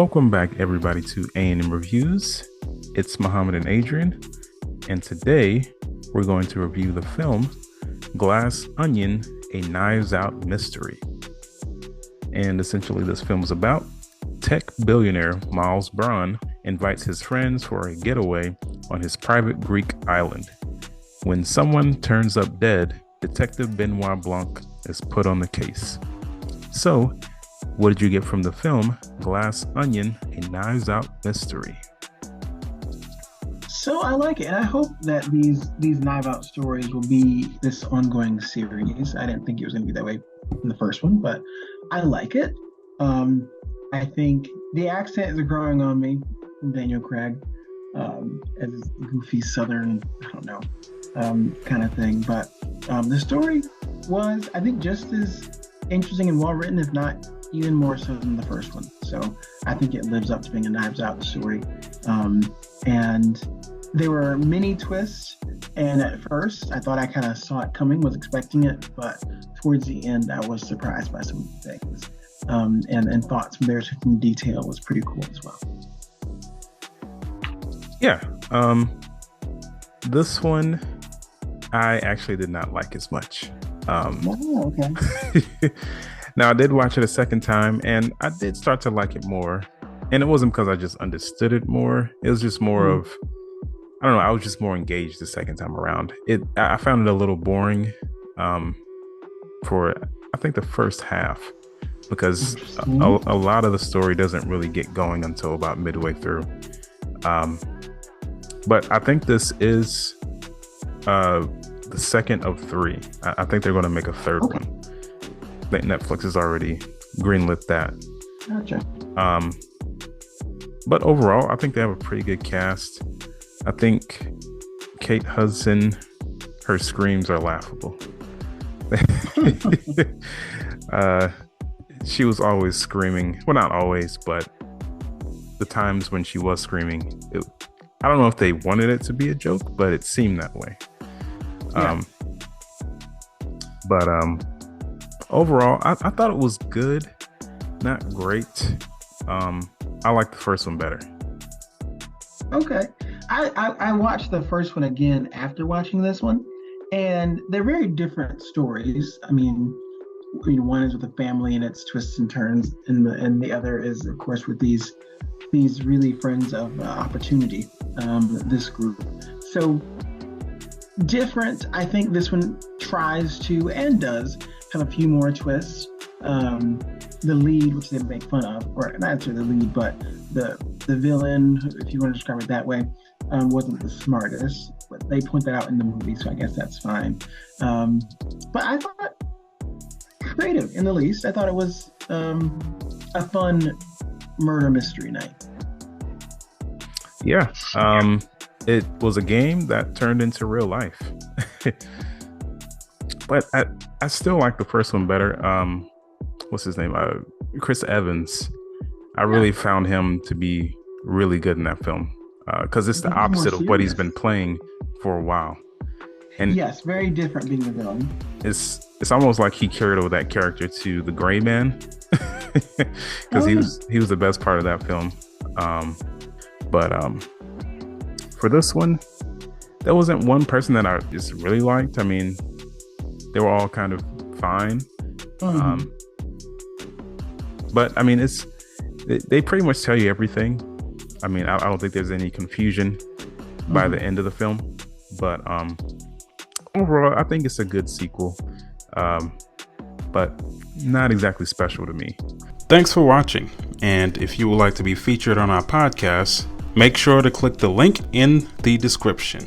Welcome back, everybody, to A&M Reviews. It's Muhammad and Adrian, and today we're going to review the film Glass Onion, a Knives Out mystery. And essentially, this film is about tech billionaire Miles Bron invites his friends for a getaway on his private Greek island. When someone turns up dead, Detective Benoit Blanc is put on the case. So, what did you get from the film Glass Onion, a Knives Out mystery? So I like it, and I hope that these Knives Out stories will be this ongoing series. I didn't think it was going to be that way in the first one, but I like it. I think the accent is growing on me from Daniel Craig, as this goofy Southern, I don't know, kind of thing. But the story was, I think, just as interesting and well written, if not even more so than the first one. So I think it lives up to being a Knives Out story. And there were many twists, and at first I thought I kind of saw it coming, was expecting it, but towards the end I was surprised by some of the things. And thought some there's some detail was pretty cool as well. Yeah. This one I actually did not like as much. Okay. Now, I did watch it a second time, and I did start to like it more. And it wasn't because I just understood it more. It was just more of, I don't know, I was just more engaged the second time around. I found it a little boring for, I think, the first half, because a lot of the story doesn't really get going until about midway through. But I think this is the second of three. I think they're going to make a third one. I think Netflix has already greenlit that. Gotcha. But overall, I think they have a pretty good cast. I think Kate Hudson, her screams are laughable. She was always screaming. Well, not always, but the times when she was screaming, I don't know if they wanted it to be a joke, but it seemed that way. Yeah. But overall, I thought it was good, not great. I like the first one better. Okay. I watched the first one again after watching this one, and they're very different stories. I mean, one is with a family and its twists and turns, and the other is, of course, with these really friends of opportunity, this group. So different. I think this one tries to, and does, have a few more twists. The lead, which they make fun of, or not necessarily the lead, but the villain, if you want to describe it that way, wasn't the smartest, but they point that out in the movie, so I guess that's fine. But I thought creative, in the least. I thought it was a fun murder mystery night. Yeah. It was a game that turned into real life. But I still like the first one better. What's his name? Chris Evans. I really found him to be really good in that film, because it's the opposite of what he's been playing for a while. And yes, very different being the villain. It's almost like he carried over that character to The Gray Man, because he was the best part of that film. But for this one, there wasn't one person that I just really liked. I mean, they were all kind of fine. But I mean, they pretty much tell you everything. I mean, I don't think there's any confusion by the end of the film. But overall, I think it's a good sequel, but not exactly special to me. Thanks for watching. And if you would like to be featured on our podcast, make sure to click the link in the description.